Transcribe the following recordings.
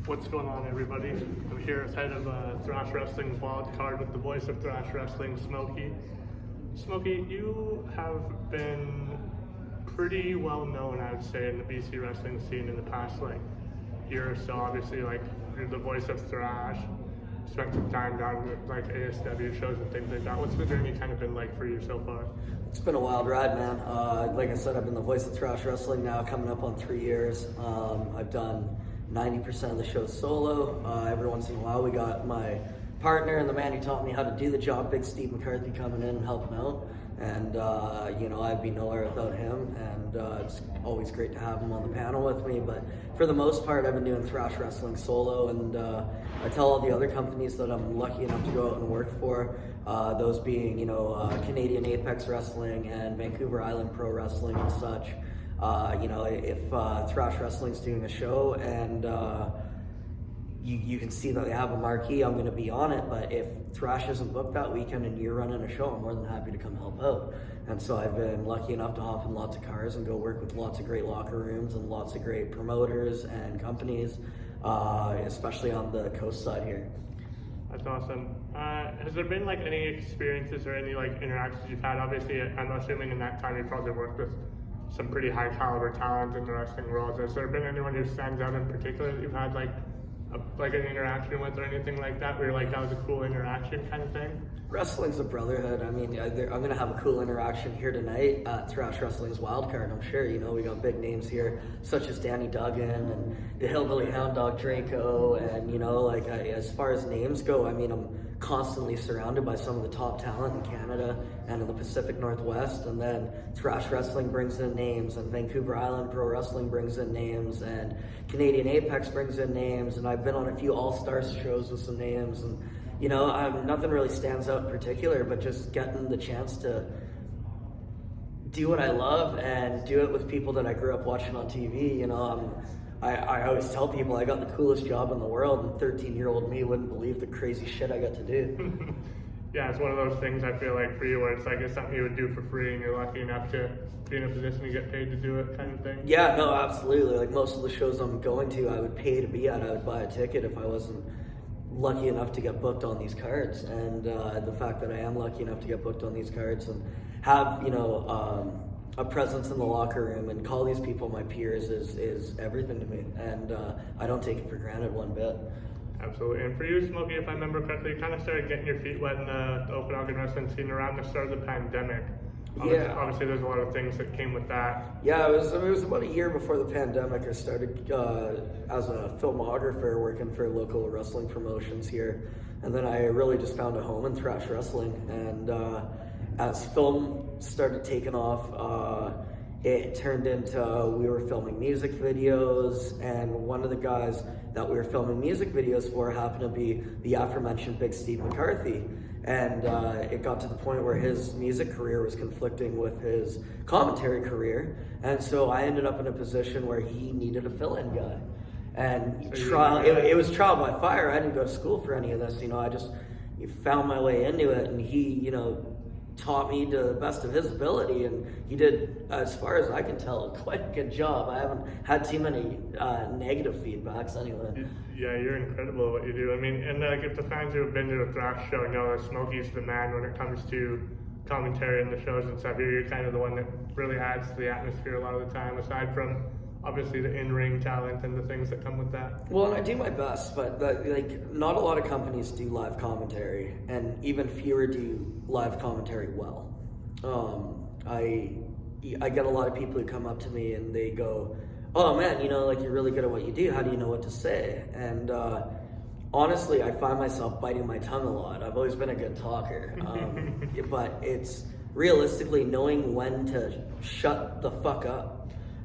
What's going on, everybody? I'm here as head of Thrash Wrestling's wild card with the voice of Thrash Wrestling, Smoky. Smoky, you have been pretty well known, I would say, in the BC wrestling scene in the past year or so. Obviously, you're the voice of Thrash. Spent some time down at ASW shows and things like that. What's the journey kind of been like for you so far? It's been a wild ride, man. Like I said, I've been the voice of Thrash Wrestling now, coming up on 3 years. I've done 90% of the show solo. Every once in a while, we got my partner and the man who taught me how to do the job, Big Steve McCarthy, coming in and helping out. And, I'd be nowhere without him. And it's always great to have him on the panel with me. But for the most part, I've been doing Thrash Wrestling solo. And I tell all the other companies that I'm lucky enough to go out and work for, those being, Canadian Apex Wrestling and Vancouver Island Pro Wrestling and such. If Thrash Wrestling's doing a show and you can see that they have a marquee, I'm going to be on it. But if Thrash isn't booked that weekend and you're running a show, I'm more than happy to come help out. And so I've been lucky enough to hop in lots of cars and go work with lots of great locker rooms and lots of great promoters and companies, especially on the coast side here. That's awesome. Has there been any experiences or any interactions you've had? Obviously, I'm assuming in that time you probably worked with some pretty high caliber talent in the wrestling world. Has there been anyone who stands out in particular that you've had an interaction with or anything like that, where you're that was a cool interaction kind of thing? Wrestling's a brotherhood. I mean, I'm going to have a cool interaction here tonight at Thrash Wrestling's Wildcard, I'm sure. We got big names here, such as Danny Duggan and the Hillbilly Hound Dog Draco. And, as far as names go, I mean, I'm constantly surrounded by some of the top talent in Canada and in the Pacific Northwest. And then Thrash Wrestling brings in names, and Vancouver Island Pro Wrestling brings in names, and Canadian Apex brings in names, and I've been on a few All-Stars shows with some names. And nothing really stands out in particular, but just getting the chance to do what I love and do it with people that I grew up watching on TV. I always tell people I got the coolest job in the world, and 13-year-old me wouldn't believe the crazy shit I got to do. Yeah, it's one of those things I feel like for you where it's something you would do for free and you're lucky enough to be in a position to get paid to do it kind of thing. Yeah, no, absolutely. Most of the shows I'm going to, I would pay to be at. I would buy a ticket if I wasn't lucky enough to get booked on these cards. And the fact that I am lucky enough to get booked on these cards and have, a presence in the locker room and call these people my peers is everything to me. And I don't take it for granted one bit. Absolutely. And for you, Smoky, if I remember correctly, you kind of started getting your feet wet in the Okanagan wrestling scene around the start of the pandemic. Yeah. Obviously, there's a lot of things that came with that. Yeah, it was about a year before the pandemic. I started as a filmographer working for local wrestling promotions here. And then I really just found a home in Thrash Wrestling. And as film started taking off, it turned into we were filming music videos, and one of the guys that we were filming music videos for happened to be the aforementioned Big Steve McCarthy. And it got to the point where his music career was conflicting with his commentary career. And so I ended up in a position where he needed a fill-in guy. And it was trial by fire. I didn't go to school for any of this. I just found my way into it, and he, taught me to the best of his ability, and he did, as far as I can tell, quite a good job. I haven't had too many negative feedbacks anyway. Yeah, you're incredible at what you do. I mean, and if the fans who have been to the Thrash show know that Smoky's the man when it comes to commentary and the shows and stuff. You're kind of the one that really adds to the atmosphere a lot of the time, aside from obviously the in-ring talent and the things that come with that. Well, and I do my best, but not a lot of companies do live commentary, and even fewer do live commentary well. I get a lot of people who come up to me and they go, "Oh man, you're really good at what you do. How do you know what to say?" And honestly, I find myself biting my tongue a lot. I've always been a good talker, but it's realistically knowing when to shut the fuck up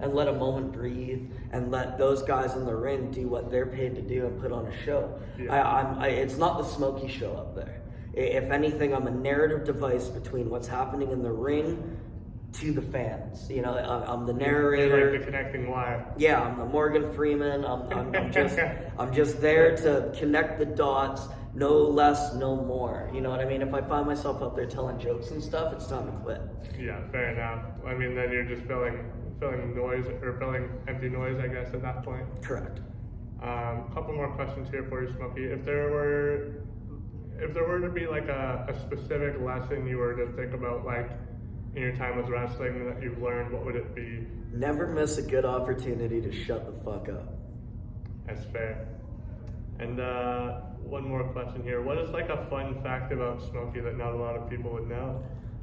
and let a moment breathe, and let those guys in the ring do what they're paid to do and put on a show. Yeah. It's not the Smoky show up there. If anything, I'm a narrative device between what's happening in the ring to the fans. I'm the narrator. You're like the connecting wire. Yeah, I'm the Morgan Freeman. I'm just there to connect the dots. No less, no more. You know what I mean? If I find myself out there telling jokes and stuff, it's time to quit. Yeah, fair enough. I mean, then you're just filling noise or filling empty noise, I guess, at that point. Correct. Couple more questions here for you, Smoky. If there were to be like a specific lesson you were to think about, like in your time with wrestling that you've learned, what would it be? Never miss a good opportunity to shut the fuck up. That's fair. And one more question here. What is like a fun fact about Smoky that not a lot of people would know?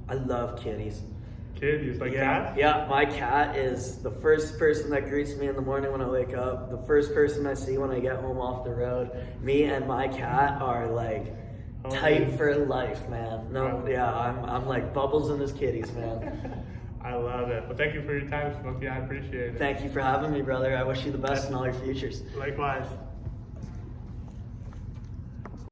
I love kitties. Kitties, like cats? Yeah, my cat is the first person that greets me in the morning when I wake up, the first person I see when I get home off the road. Me and my cat are like tight for life, man. No, yeah, I'm like bubbles in his kitties, man. I love it. Well, thank you for your time, Smoky. I appreciate it. Thank you for having me, brother. I wish you the best in all your futures. Likewise.